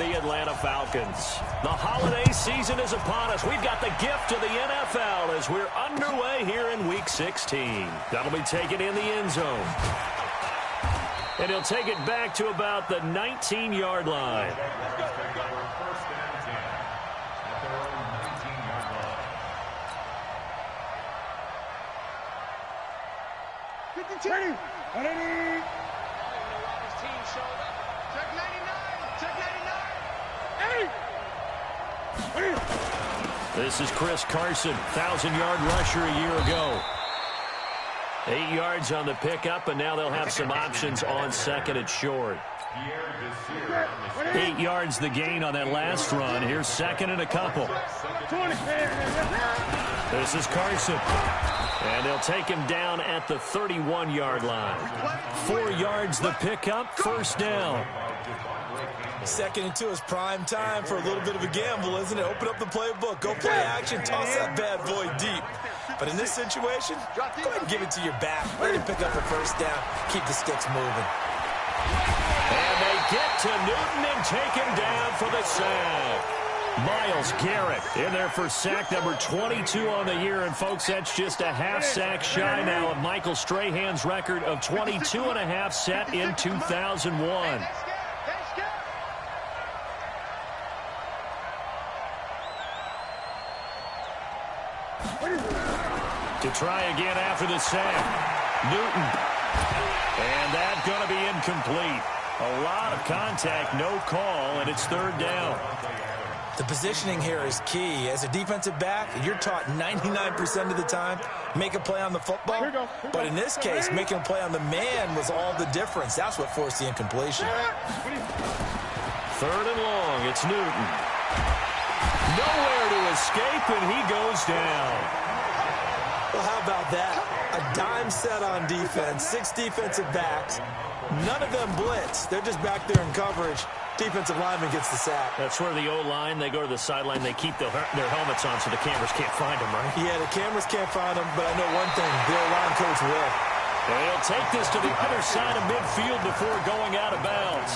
and the Atlanta Falcons. The holiday season is upon us. We've got the gift of the NFL as we're underway here in Week 16. That'll be taken in the end zone. And he'll take it back to about the 19-yard line. Ready. Check 99. Check 99. This is Chris Carson, 1,000-yard rusher a year ago. 8 yards on the pickup, and now they'll have some options on second and short. 8 yards the gain on that last run. Here's second and a couple. This is Carson. And they'll take him down at the 31-yard line. 4 yards the pickup, first down. Second and 2 is prime time for a little bit of a gamble, isn't it? Open up the playbook, go play action, toss that bad boy deep. But in this situation, go ahead and give it to your back. Let him pick up a first down, keep the sticks moving. And they get to Newton and take him down for the sack. Myles Garrett in there for sack number 22 on the year. And, folks, that's just a half sack shy now of Michael Strahan's record of 22.5 set in 2001. To try again after the sack. Newton. And that's going to be incomplete. A lot of contact, no call, and it's third down. The positioning here is key. As a defensive back, you're taught 99% of the time, make a play on the football. But in this case, making a play on the man was all the difference. That's what forced the incompletion. Third and long, it's Newton. Nowhere to escape, and he goes down. Well, how about that? A dime set on defense, 6 defensive backs. None of them blitz. They're just back there in coverage. Defensive lineman gets the sack. That's where the O-line, they go to the sideline, they keep their helmets on so the cameras can't find them, right? Yeah, the cameras can't find them, but I know one thing, the O-line coach will. And he'll take this to the other side of midfield before going out of bounds.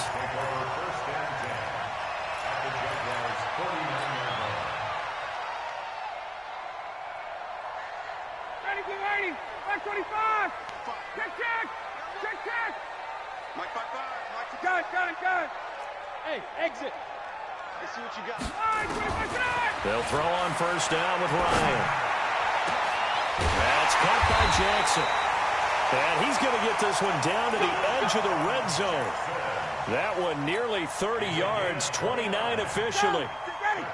Ready. Back 25. Check. Mike 5-5. Mike 2. Got it. Hey, exit. Let's see what you got. They'll throw on first down with Ryan. That's caught by Jackson. And he's going to get this one down to the edge of the red zone. That one nearly 30 yards, 29 officially. Ready.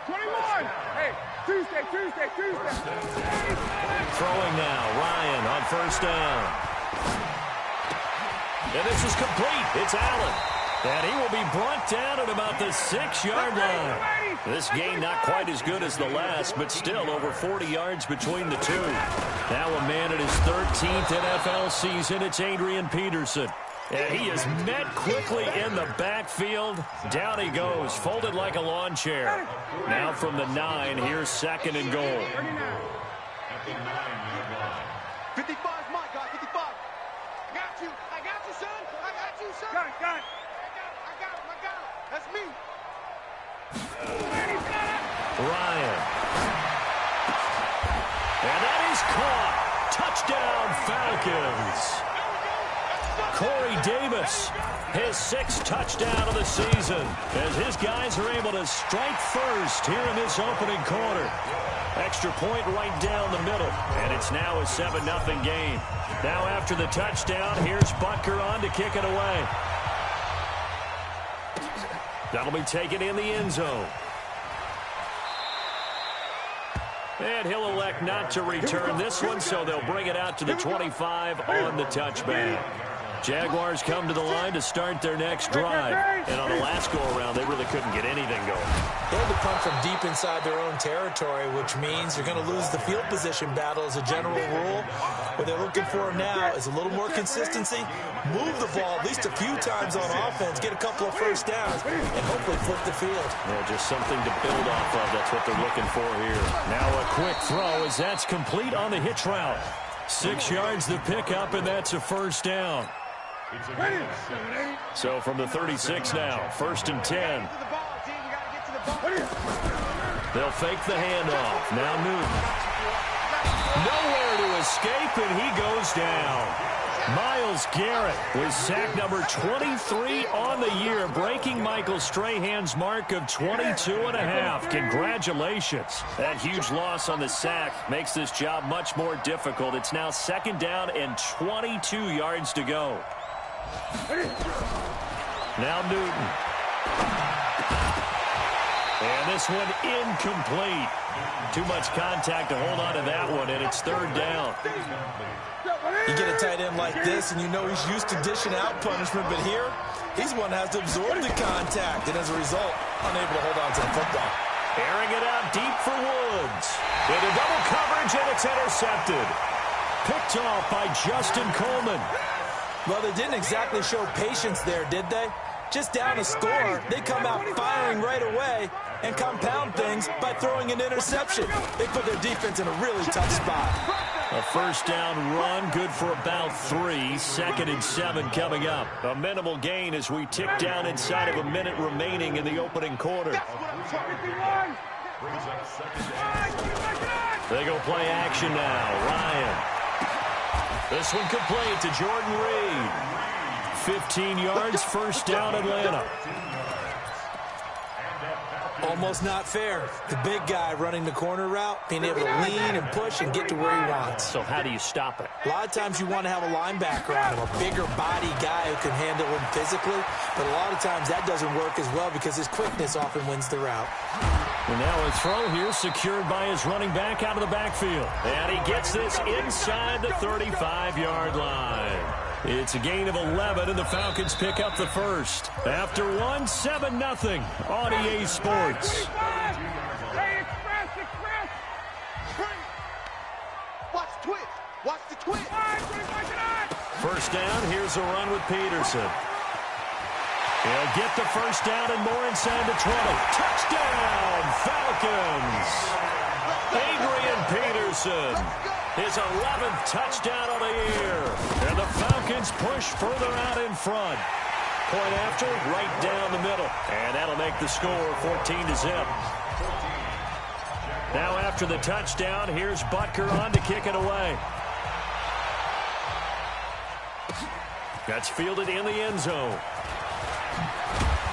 21. Hey, Tuesday. Throwing now, Ryan on first down. And this is complete. It's Allen. And he will be brought down at about the 6-yard line. This game not quite as good as the last, but still over 40 yards between the two. Now a man at his 13th NFL season, it's Adrian Peterson. And he is met quickly in the backfield. Down he goes, folded like a lawn chair. Now from the 9, here's second and goal. 55, Mike, guy, 55. I got you, son. Got it. I got him. That's me. Ryan. And that is caught. Touchdown, Falcons. Corey Davis, his 6th touchdown of the season, as his guys are able to strike first here in this opening quarter. Extra point right down the middle, and it's now a 7-0 game. Now after the touchdown, here's Butker on to kick it away. That'll be taken in the end zone. And he'll elect not to return this one, so they'll bring it out to the 25 on the touchback. Jaguars come to the line to start their next drive. And on the last go-around, they really couldn't get anything going. They had to punt from deep inside their own territory, which means you're going to lose the field position battle as a general rule. What they're looking for now is a little more consistency, move the ball at least a few times on offense, get a couple of first downs, and hopefully flip the field. Yeah, just something to build off of. That's what they're looking for here. Now a quick throw as that's complete on the hitch route. 6 yards the pickup, and that's a first down. So from the 36 now, 1st and 10. They'll fake the handoff. Now Newton. Nowhere to escape, and he goes down. Myles Garrett with sack number 23 on the year, breaking Michael Strahan's mark of 22.5. Congratulations. That huge loss on the sack makes this job much more difficult. It's now 2nd down and 22 yards to go. Now Newton. And this one incomplete. Too much contact to hold on to that one, and it's 3rd down. You get a tight end like this, and you know he's used to dishing out punishment, but here, he's one that has to absorb the contact, and as a result, unable to hold on to the football. Airing it out deep for Woods. Into double coverage, and it's intercepted. Picked off by Justin Coleman. Well, they didn't exactly show patience there, did they? Just down a score, they come out firing right away and compound things by throwing an interception. They put their defense in a really tough spot. A 1st down run, good for about 3. 2nd and 7 coming up. A minimal gain as we tick down inside of a minute remaining in the opening quarter. They go play action now. Ryan. This one complete to Jordan Reed. 15 yards, 1st down, Atlanta. Almost not fair. The big guy running the corner route, being able to lean and push and get to where he wants. So how do you stop it? A lot of times you want to have a linebacker on him, a bigger body guy who can handle him physically, but a lot of times that doesn't work as well because his quickness often wins the route. And now a throw here secured by his running back out of the backfield. And he gets this inside the 35-yard line. It's a gain of 11, and the Falcons pick up the 1st. After 1, 7-0 on EA Sports. Watch the twist. Watch the twist. 1st down, here's a run with Peterson. He'll get the 1st down and more inside the 20. Touchdown, Falcons! Adrian Peterson. His 11th touchdown of the year. And the Falcons push further out in front. Point after, right down the middle. And that'll make the score 14-0. Now after the touchdown, here's Butker on to kick it away. That's fielded in the end zone.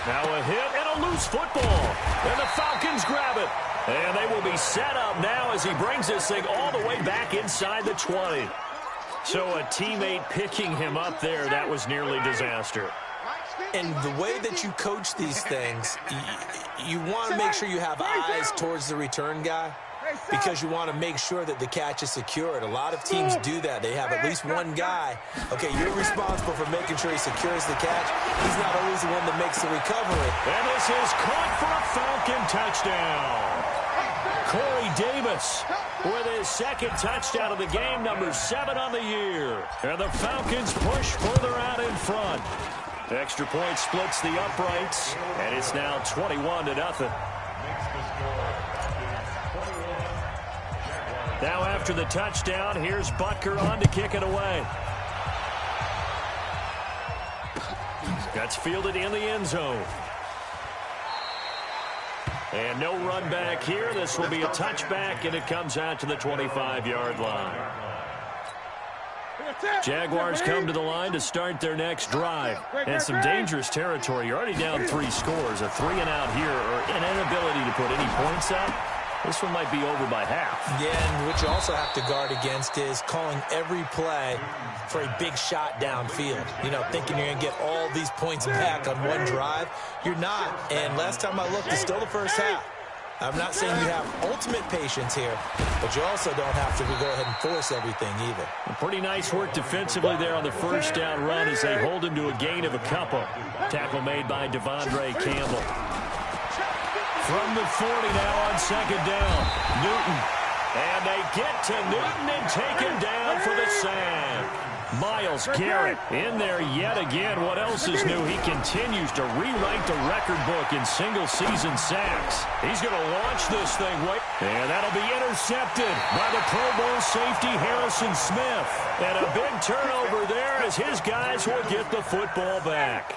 Now a hit and a loose football. And the Falcons grab it. And they will be set up now as he brings this thing all the way back inside the 20. So a teammate picking him up there, that was nearly disaster. And the way that you coach these things, you want to make sure you have eyes towards the return guy because you want to make sure that the catch is secured. A lot of teams do that. They have at least one guy. Okay, you're responsible for making sure he secures the catch. He's not always the one that makes the recovery. And this is caught for a Falcon touchdown. Corey Davis with his 2nd touchdown of the game, number 7 on the year. And the Falcons push further out in front. The extra point splits the uprights, and it's now 21-0. Now after the touchdown, here's Butker on to kick it away. That's fielded in the end zone. And no run back here. This will be a touchback, and it comes out to the 25-yard line. Jaguars come to the line to start their next drive. And some dangerous territory. You're already down 3 scores. A 3-and-out here, or an inability to put any points up. This one might be over by half. Yeah, and what you also have to guard against is calling every play for a big shot downfield. You know, thinking you're going to get all these points back on one drive. You're not. And last time I looked, it's still the first half. I'm not saying you have ultimate patience here, but you also don't have to go ahead and force everything either. Pretty nice work defensively there on the 1st down run as they hold him to a gain of a couple. Tackle made by Devondre Campbell. From the 40 now on 2nd down. Newton And they get to Newton and take him down for the sack. Myles Garrett in there yet again. What else is new? He continues to rewrite the record book in single-season sacks. He's going to launch this thing. And that'll be intercepted by the Pro Bowl safety Harrison Smith. And a big turnover there as his guys will get the football back.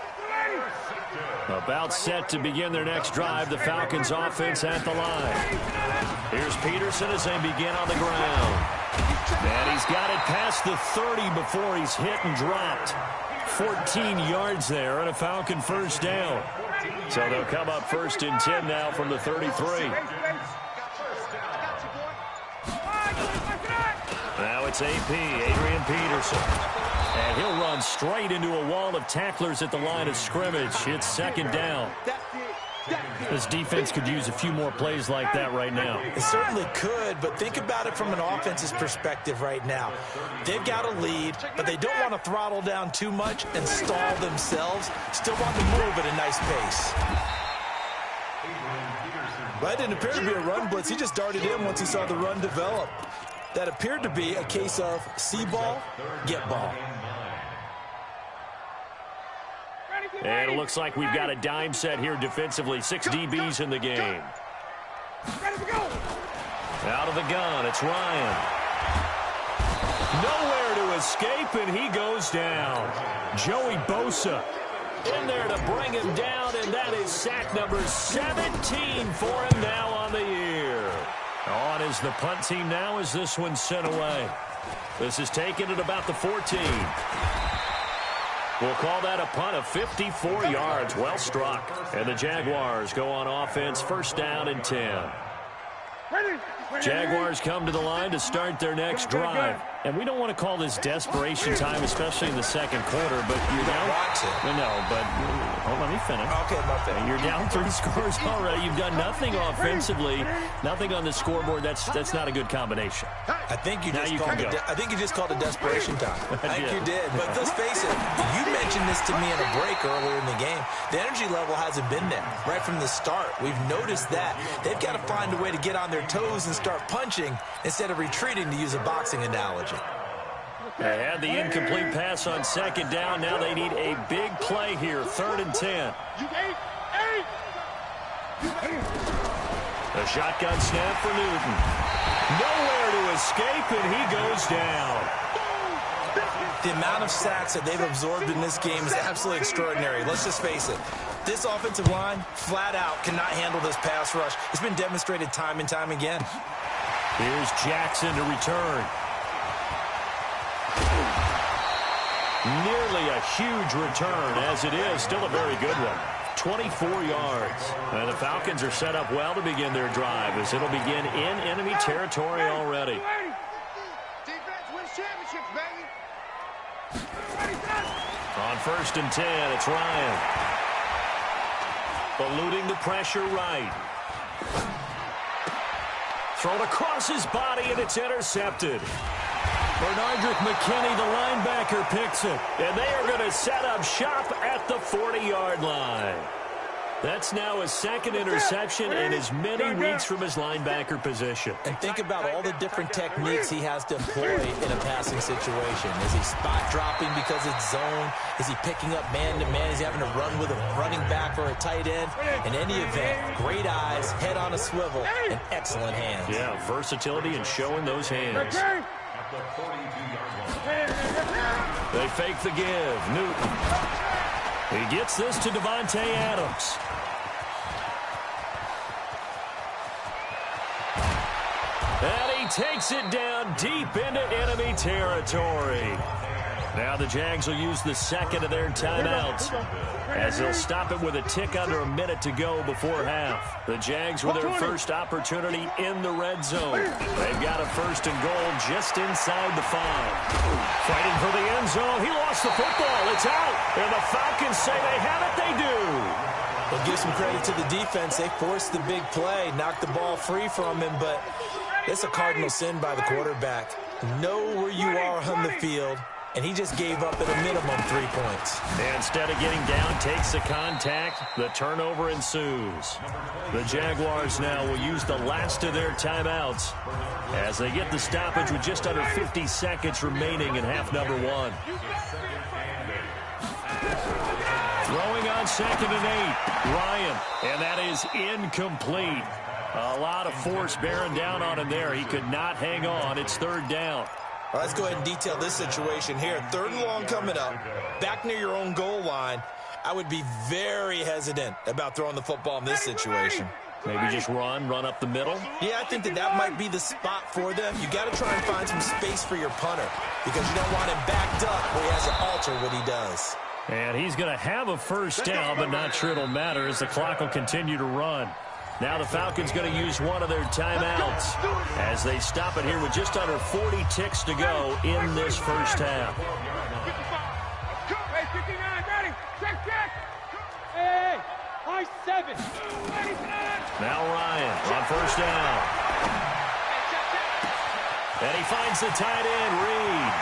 About set to begin their next drive, the Falcons offense at the line. Here's Peterson as they begin on the ground. And he's got it past the 30 before he's hit and dropped. 14 yards there and a Falcon first down. So they'll come up first and 10 now from the 33. Now it's AP, Adrian Peterson. And he'll run straight into a wall of tacklers at the line of scrimmage. It's second down. This defense could use a few more plays like that right now. It certainly could, but think about it from an offense's perspective right now. They've got a lead, but they don't want to throttle down too much and stall themselves. Still want to move at a nice pace. That didn't appear to be a run blitz. He just darted in once he saw the run develop. That appeared to be a case of see ball, get ball. And it looks like we've got a dime set here defensively. 6 DBs in the game. Out of the gun, it's Ryan. Nowhere to escape, and he goes down. Joey Bosa in there to bring him down, and that is sack number 17 for him now on the year. On is the punt team now as this one's sent away. This is taken at about the 14. We'll call that a punt of 54 yards. Well struck. And the Jaguars go on offense, first down and 10. Jaguars come to the line to start their next drive. And we don't want to call this desperation time, especially in the second quarter, but you're down. No, but hold on, let me finish. Okay, my thing. You're down 3 scores already. You've done nothing offensively, nothing on the scoreboard. That's not a good combination. I think you just called it desperation time. I think you did. But let's face it, you mentioned this to me in a break earlier in the game. The energy level hasn't been there right from the start. We've noticed that. They've got to find a way to get on their toes and start punching instead of retreating, to use a boxing analogy. They had the incomplete pass on second down. Now they need a big play here, 3rd and 10. A shotgun snap for Newton. Nowhere to escape, and he goes down. The amount of sacks that they've absorbed in this game is absolutely extraordinary. Let's just face it. This offensive line, flat out, cannot handle this pass rush. It's been demonstrated time and time again. Here's Jackson to return. Nearly a huge return, as it is. Still a very good one. 24 yards. And the Falcons are set up well to begin their drive, as it'll begin in enemy territory already. Defense wins championships, baby. On 1st and 10, it's Ryan. Eluding the pressure right. Thrown across his body, and it's intercepted. Bernardrick McKinney, the linebacker, picks it. And they are going to set up shop at the 40-yard line. That's now his second interception in as many weeks from his linebacker position. And think about all the different techniques he has to employ in a passing situation. Is he spot dropping because it's zone? Is he picking up man-to-man? Is he having to run with a running back or a tight end? In any event, great eyes, head on a swivel, and excellent hands. Yeah, versatility and showing those hands. They fake the give. Newton. He gets this to Devontae Adams. And he takes it down deep into enemy territory. Now the Jags will use the second of their timeouts, as they'll stop it with a tick under a minute to go before half. The Jags with their first opportunity in the red zone. They've got a 1st and goal just inside the 5. Fighting for the end zone. He lost the football. It's out. And the Falcons say they have it. They do. We'll give some credit to the defense. They forced the big play, knocked the ball free from him, but it's a cardinal sin by the quarterback. Know where you are on the field and he just gave up at a minimum 3 points. And instead of getting down, takes the contact. The turnover ensues. The Jaguars now will use the last of their timeouts as they get the stoppage with just under 50 seconds remaining in half number one. Throwing on 2nd and 8, Ryan, and that is incomplete. A lot of force bearing down on him there. He could not hang on. It's 3rd down. Well, let's go ahead and detail this situation here. 3rd and long coming up, back near your own goal line. I would be very hesitant about throwing the football in this situation. Maybe just run up the middle? Yeah, I think that might be the spot for them. You got to try and find some space for your punter because you don't want him backed up where he has to alter what he does. And he's going to have a 1st down, but not sure it'll matter as the clock will continue to run. Now the Falcons going to use one of their timeouts as they stop it here with just under 40 ticks to go in this 1st half. Hey, 59, ready. Check. Hey, high 7. Now Ryan on 1st down. And he finds the tight end, Reed.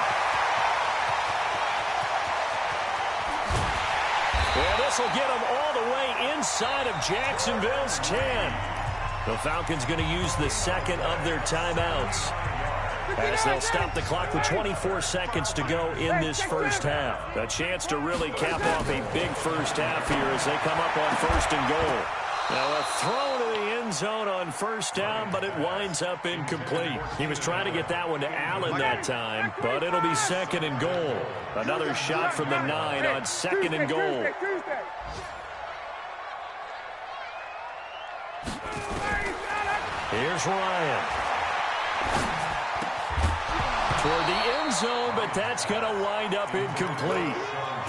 Well, this will get him all the way inside of Jacksonville's 10. The Falcons going to use the 2nd of their timeouts as they'll stop the clock with 24 seconds to go in this 1st half. A chance to really cap off a big 1st half here as they come up on 1st and goal. Now a throw to the end zone on 1st down, but it winds up incomplete. He was trying to get that one to Allen that time, but it'll be 2nd and goal. Another shot from the 9 on 2nd and goal. Here's Ryan. Toward the end zone, but that's going to wind up incomplete.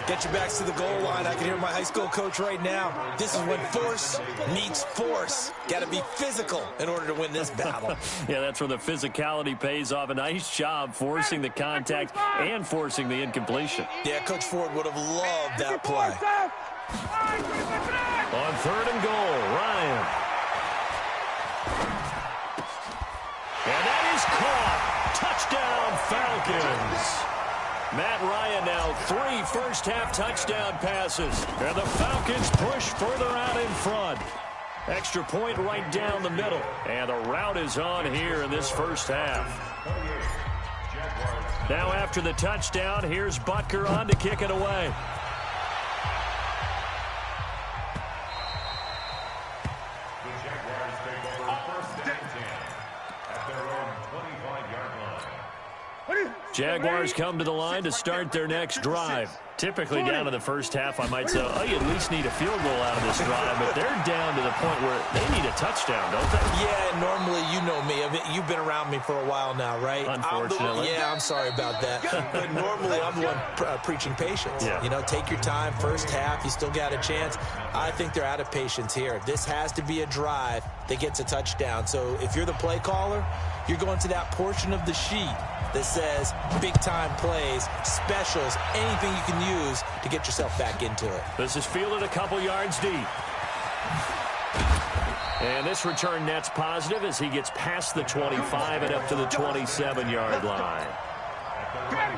Get your backs to the goal line. I can hear my high school coach right now. This is when force meets force. Got to be physical in order to win this battle. Yeah, that's where the physicality pays off. A nice job forcing the contact and forcing the incompletion. Yeah, Coach Ford would have loved that play. On 3rd and goal, Ryan. And that is caught. Touchdown, Falcons. Matt Ryan now 3 first-half touchdown passes. And the Falcons push further out in front. Extra point right down the middle. And the route is on here in this 1st half. Now after the touchdown, here's Butker on to kick it away. Jaguars come to the line to start their next drive. Typically down in the 1st half, I might say, oh, you at least need a field goal out of this drive, but they're down to the point where they need a touchdown, don't they? Yeah, normally, you know me. I mean, you've been around me for a while now, right? Unfortunately. I'm sorry about that. But normally, I'm the one preaching patience. Yeah. You know, take your time, 1st half, you still got a chance. I think they're out of patience here. This has to be a drive that gets a touchdown. So if you're the play caller, you're going to that portion of the sheet that says big-time plays, specials, anything you can use to get yourself back into it. This is fielded a couple yards deep. And this return net's positive as he gets past the 25 and up to the 27-yard line.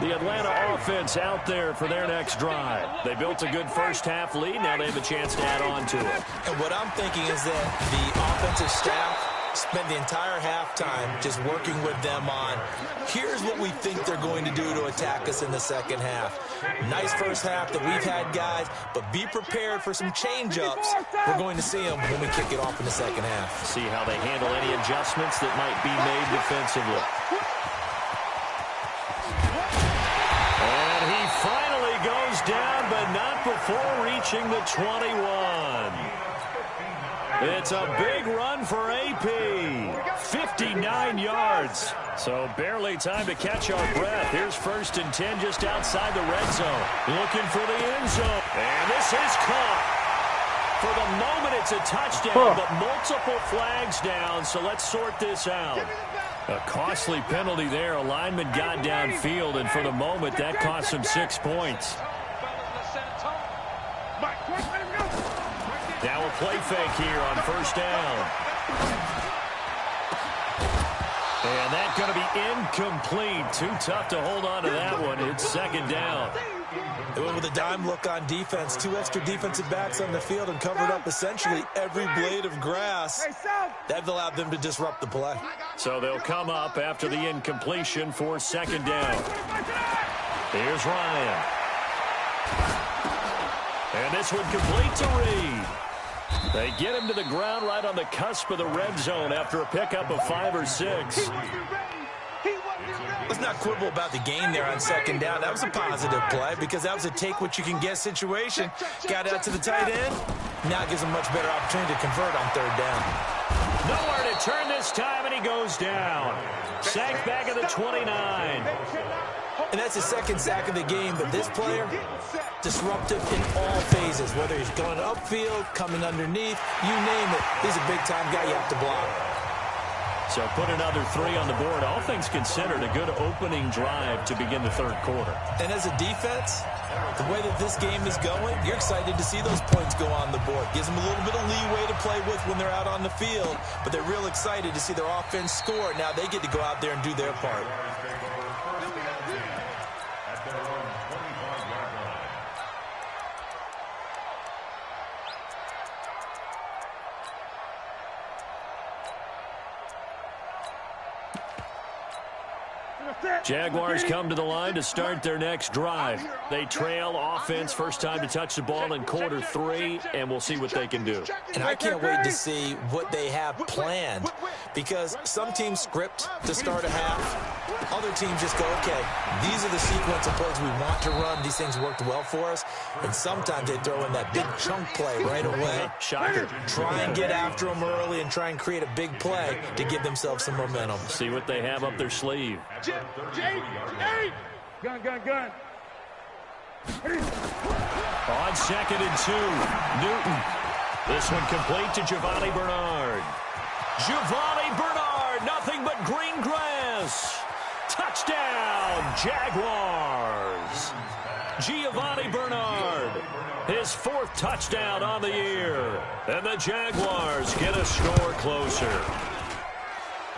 The Atlanta offense out there for their next drive. They built a good 1st half lead. Now they have a chance to add on to it. And what I'm thinking is that the offensive staff spend the entire halftime just working with them on, here's what we think they're going to do to attack us in the 2nd half. Nice 1st half that we've had, guys, but be prepared for some change-ups. We're going to see them when we kick it off in the 2nd half. See how they handle any adjustments that might be made defensively. And he finally goes down, but not before reaching the 21. It's a big run for AP. 59 yards. So barely time to catch our breath. Here's 1st and 10 just outside the red zone. Looking for the end zone. And this is caught. For the moment, it's a touchdown, but multiple flags down. So let's sort this out. A costly penalty there. A lineman got downfield, and for the moment, that cost him 6 points. Now a play fake here on 1st down. And that's going to be incomplete. Too tough to hold on to that one. It's second down. They went with a dime look on defense. 2 extra defensive backs on the field and covered up essentially every blade of grass. That allowed them to disrupt the play. So they'll come up after the incompletion for second down. Here's Ryan. And this one complete to Reed. They get him to the ground right on the cusp of the red zone after a pickup of 5 or 6. Let's not quibble about the gain there on second down. That was a positive play because that was a take-what-you-can-get situation. Got out to the tight end. Now it gives him a much better opportunity to convert on third down. Nowhere to turn this time, and he goes down. Sacked back at the 29. And that's his second sack of the game, but this player, disruptive in all phases, whether he's going upfield, coming underneath, you name it. He's a big-time guy you have to block. So put another 3 on the board. All things considered, a good opening drive to begin the third quarter. And as a defense, the way that this game is going, you're excited to see those points go on the board. Gives them a little bit of leeway to play with when they're out on the field, but they're real excited to see their offense score. Now they get to go out there and do their part. Jaguars come to the line to start their next drive. They trail offense first time to touch the ball in quarter 3, and we'll see what they can do. And I can't wait to see what they have planned because some teams script to start a half. Other teams just go, okay, these are the sequence of plays we want to run. These things worked well for us. And sometimes they throw in that big chunk play right away. Shocker. Try and get after them early and try and create a big play to give themselves some momentum. See what they have up their sleeve. Gun. On second and 2, Newton. This one complete to Giovanni Bernard. Giovanni Bernard, nothing but green grass. Touchdown, Jaguars. Giovanni Bernard, his 4th touchdown on the year. And the Jaguars get a score closer.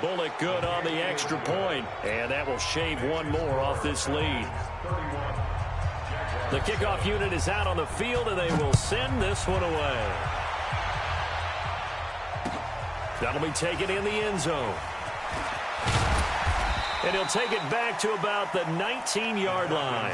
Bullock good on the extra point, and that will shave one more off this lead. The kickoff unit is out on the field, and they will send this one away. That'll be taken in the end zone. And he'll take it back to about the 19-yard line.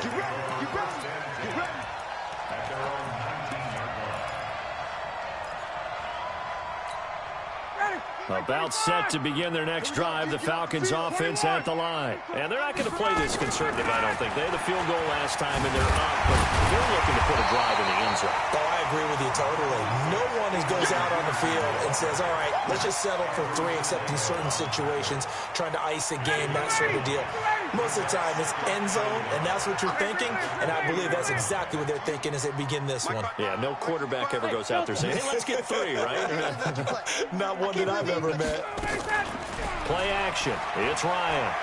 About set to begin their next drive, the Falcons offense at the line. And they're not going to play this conservative, I don't think. They had a field goal last time, and they're up, but they're looking to put a drive in the end zone. Oh, I agree with you totally. No one goes out on the field and says, all right, let's just settle for 3, except in certain situations, trying to ice a game, that sort of deal. Most of the time, it's end zone, and that's what you're thinking, and I believe that's exactly what they're thinking as they begin this one. Yeah, no quarterback ever goes out there saying, hey, let's get 3, right? Not one that I've ever met. Play action. It's Ryan.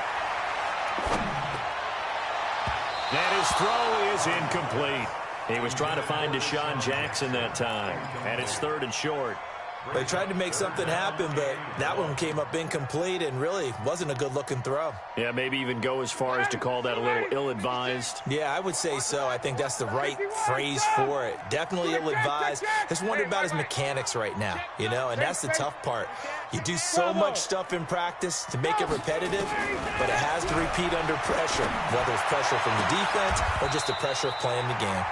And his throw is incomplete. He was trying to find Deshaun Jackson that time. And it's 3rd and short. They tried to make something happen, but that one came up incomplete and really wasn't a good-looking throw. Yeah, maybe even go as far as to call that a little ill-advised. Yeah, I would say so. I think that's the right phrase for it. Definitely ill-advised. Just wonder about his mechanics right now, you know, and that's the tough part. You do so much stuff in practice to make it repetitive, but it has to repeat under pressure, whether it's pressure from the defense or just the pressure of playing the game.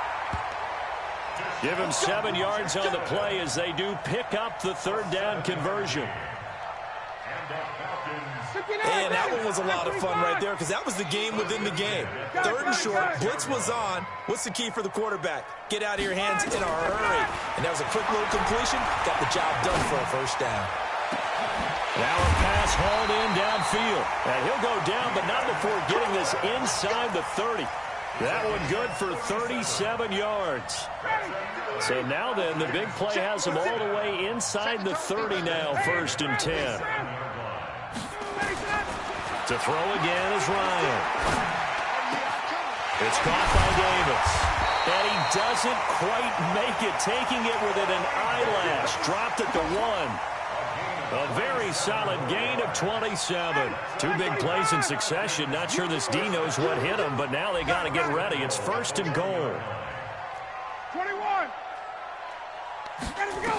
Give him 7 yards on the play as they do pick up the 3rd down conversion. And that one was a lot of fun right there because that was the game within the game. 3rd and short, blitz was on. What's the key for the quarterback? Get out of your hands in a hurry. And that was a quick little completion. Got the job done for a 1st down. Now a pass hauled in downfield. And he'll go down, but not before getting this inside the 30. That one good for 37 yards. So now then, the big play has him all the way inside the 30 now, 1st and 10. To throw again is Ryan. It's caught by Davis. And he doesn't quite make it, taking it within an eyelash. Dropped at the 1. A very solid gain of 27. Two big plays in succession. Not sure this D knows what hit him, but now they got to get ready. It's 1st and goal. 21. Ready to go.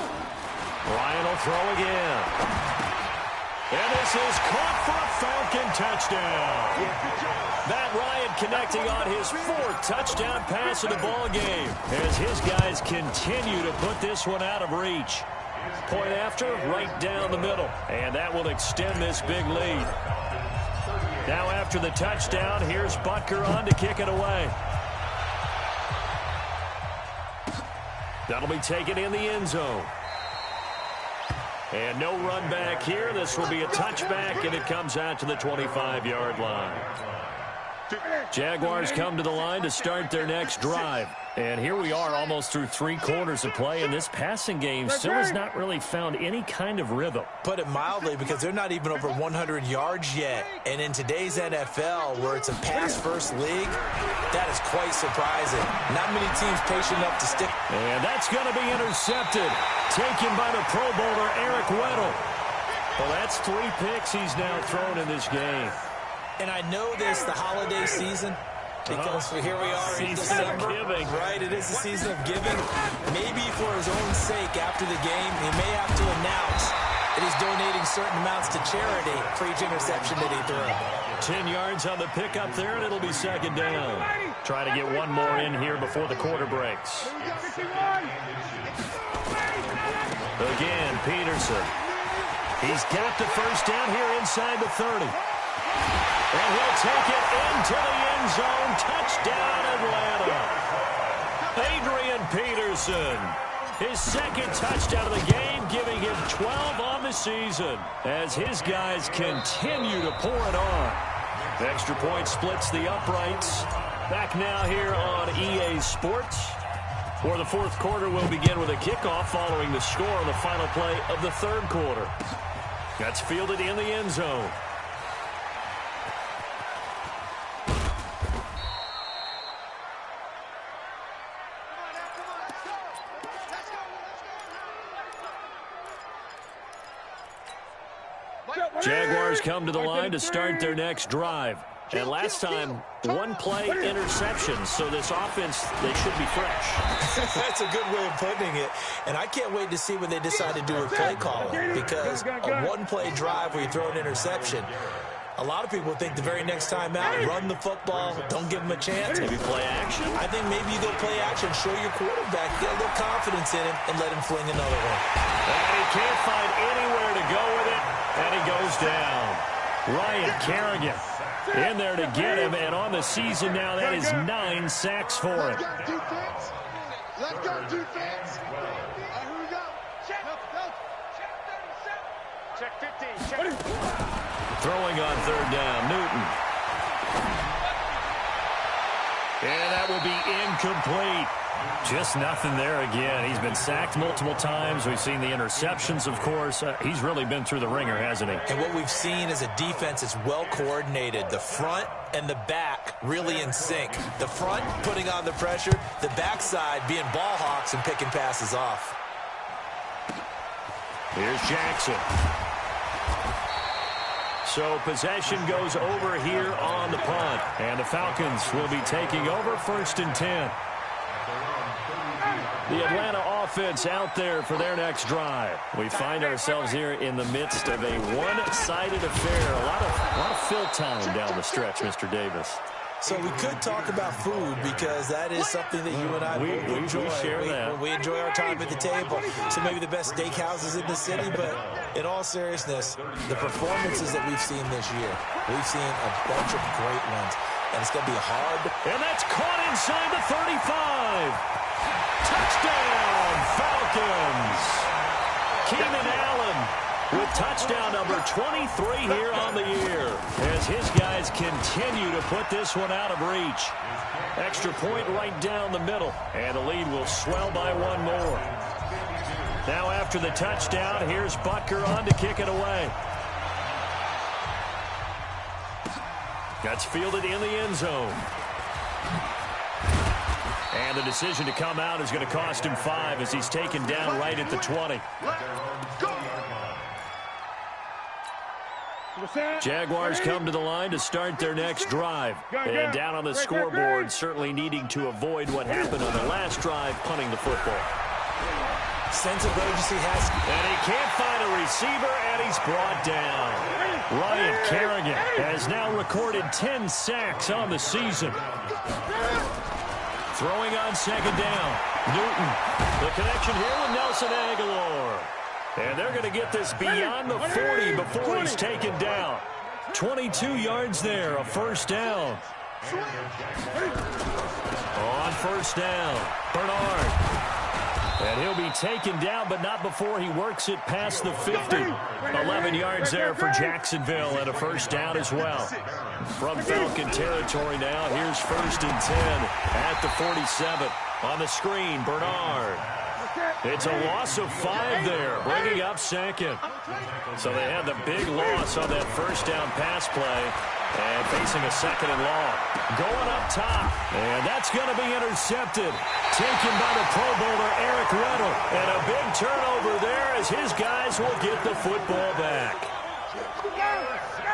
Ryan will throw again. And this is caught for a Falcon touchdown. Matt Ryan connecting on his 4th touchdown pass of the ball game as his guys continue to put this one out of reach. Point after, right down the middle. And that will extend this big lead. Now after the touchdown, here's Butker on to kick it away. That'll be taken in the end zone. And no run back here. This will be a touchback, and it comes out to the 25-yard line. Jaguars come to the line to start their next drive. And here we are almost through 3 quarters of play, and this passing game still has not really found any kind of rhythm. Put it mildly, because they're not even over 100 yards yet. And in today's NFL, where it's a pass-first league, that is quite surprising. Not many teams patient enough to stick. And that's going to be intercepted. Taken by the Pro Bowler, Eric Weddle. Well, that's 3 picks he's now thrown in this game. And I know this, the holiday season, because here we are in December. Giving. Right, it is the season of giving. Maybe for his own sake, after the game, he may have to announce that he's donating certain amounts to charity for each interception that he threw. 10 yards on the pickup there, and it'll be 2nd down. Try to get one more in here before the quarter breaks. Again, Peterson. He's got the 1st down here inside the 30. And he'll take it into the end zone. Touchdown, Atlanta. Adrian Peterson. His 2nd touchdown of the game, giving him 12 on the season as his guys continue to pour it on. Extra point splits the uprights. Back now here on EA Sports, where the 4th quarter will begin with a kickoff following the score on the final play of the 3rd quarter. That's fielded in the end zone. Jaguars come to the line to start their next drive. And last time, 1 play interception. So this offense, they should be fresh. That's a good way of putting it. And I can't wait to see what they decide to do with play calling. Because a 1-play drive where you throw an interception, a lot of people think the very next time out, run the football, don't give them a chance. Maybe play action? I think maybe you go play action, show your quarterback, get a little confidence in him, and let him fling another one. And he can't find anywhere to go with it, and he goes down. Ryan Kerrigan in there to get him, and on the season now, that is 9 sacks for him. Let's go, defense. Here we go. Check 15. Throwing on 3rd down, Newton. And that will be incomplete. Just nothing there again. He's been sacked multiple times. We've seen the interceptions, of course. He's really been through the ringer, hasn't he? And what we've seen is a defense that's well coordinated. The front and the back really in sync. The front putting on the pressure. The backside being ball hawks and picking passes off. Here's Jackson. So possession goes over here on the punt. And the Falcons will be taking over 1st and 10. The Atlanta offense out there for their next drive. We find ourselves here in the midst of a one-sided affair. A lot of fill time down the stretch, Mr. Davis. So we could talk about food because that is something that you and I enjoy. We share that. We enjoy our time at the table. So maybe the best steakhouses in the city, but in all seriousness, the performances that we've seen this year, we've seen a bunch of great ones. And it's going to be hard. And that's caught inside the 35. Touchdown, Falcons. Keenan Allen with touchdown number 23 here on the year as his guys continue to put this one out of reach. Extra point right down the middle, and the lead will swell by 1 more. Now after the touchdown, here's Butker on to kick it away. That's fielded in the end zone. And the decision to come out is going to cost him 5 as he's taken down right at the 20. Jaguars come to the line to start their next drive. And down on the scoreboard, certainly needing to avoid what happened on the last drive, punting the football. Sense of urgency has... And he can't find a receiver, and he's brought down. Ryan Kerrigan has now recorded 10 sacks on the season. Throwing on second down. Newton. The connection here with Nelson Aguilar. And they're going to get this beyond the 40 before he's taken down. 22 yards there, a first down. On first down, Bernard. And he'll be taken down, but not before he works it past the 50. 11 yards there for Jacksonville, and a first down as well. From Falcon territory now, here's first and 10 at the 47. On the screen, Bernard. It's a loss of 5 there, bringing up second. So they had the big loss on that first down pass play. And facing a second and long. Going up top. And that's going to be intercepted. Taken by the Pro Bowler, Eric Weddle. And a big turnover there as his guys will get the football back.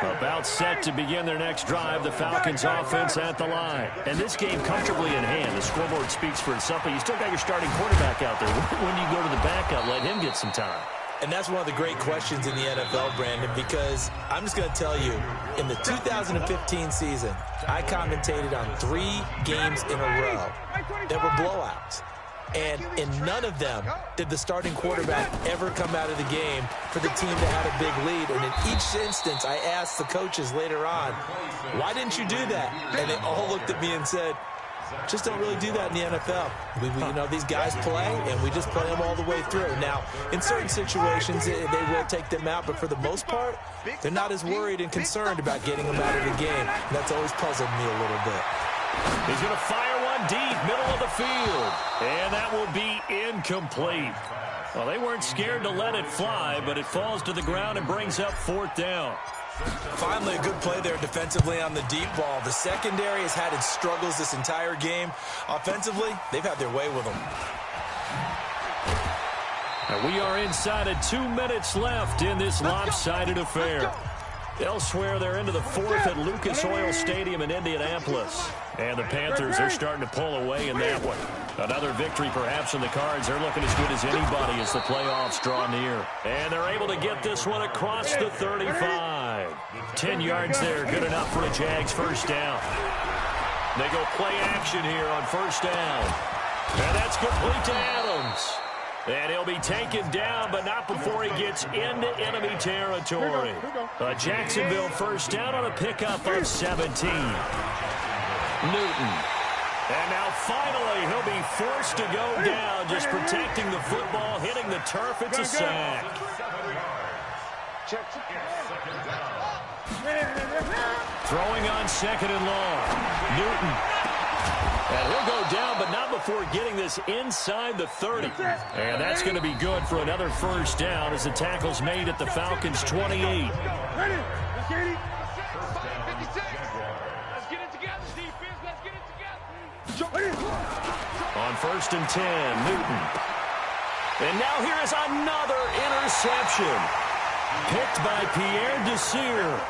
About set to begin their next drive, the Falcons offense at the line. And this game comfortably in hand. The scoreboard speaks for itself, but you still got your starting quarterback out there. When do you go to the backup, let him get some time? And that's one of the great questions in the NFL, Brandon, because I'm just going to tell you, in the 2015 season, I commentated on 3 games in a row that were blowouts. And in none of them did the starting quarterback ever come out of the game for the team that had a big lead. And in each instance, I asked the coaches later on, why didn't you do that? And they all looked at me and said, just don't really do that in the NFL. You know, these guys play, and we just play them all the way through. Now, in certain situations, they will take them out, but for the most part, they're not as worried and concerned about getting them out of the game. And that's always puzzled me a little bit. He's going to fire one deep, middle of the field, and that will be incomplete. Well, they weren't scared to let it fly, but it falls to the ground and brings up fourth down. Finally, a good play there defensively on the deep ball. The secondary has had its struggles this entire game. Offensively, they've had their way with them. And we are inside of 2 minutes left in this lopsided affair. Elsewhere, they're into the fourth at Lucas Oil Stadium in Indianapolis. And the Panthers are starting to pull away in that one. Another victory perhaps in the cards. They're looking as good as anybody as the playoffs draw near. And they're able to get this one across the 35. 10 yards there, good enough for a Jags first down. They go play action here on first down. And that's complete to Adams. And he'll be taken down, but not before he gets into enemy territory. A Jacksonville first down on a pickup of 17. Newton. And now finally he'll be forced to go down, just protecting the football, hitting the turf. It's a sack. Throwing on second and long. Newton. And he'll go down, but not before getting this inside the 30. And that's going to be good for another first down as the tackle's made at the Falcons' 28. On first and 10, Newton. And now here is another interception. Picked by Pierre Desir.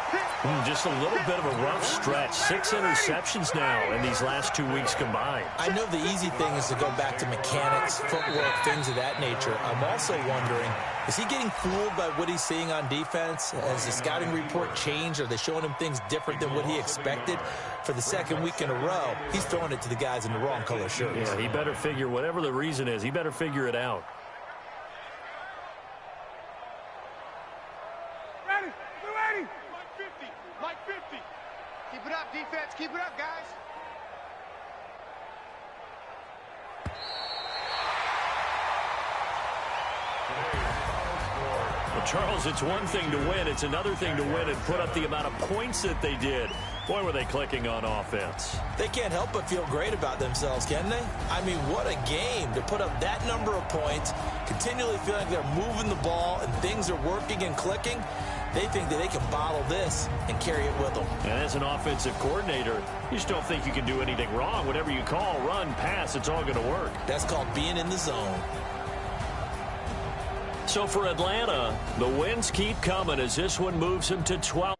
Just a little bit of a rough stretch. 6 interceptions now in these last 2 weeks combined. I know the easy thing is to go back to mechanics, footwork, things of that nature. I'm also wondering, is he getting fooled by what he's seeing on defense? Has the scouting report changed? Are they showing him things different than what he expected? For the second week in a row, he's throwing it to the guys in the wrong color shirts. Yeah, he better figure, whatever the reason is, he better figure it out. Keep it up, defense. Keep it up, guys. Well, Charles, it's one thing to win. It's another thing to win and put up the amount of points that they did. Boy, were they clicking on offense. They can't help but feel great about themselves, can they? I mean, what a game to put up that number of points, continually feeling like they're moving the ball and things are working and clicking. They think that they can bottle this and carry it with them. And as an offensive coordinator, you just don't think you can do anything wrong. Whatever you call, run, pass, it's all going to work. That's called being in the zone. So for Atlanta, the wins keep coming as this one moves them to 12.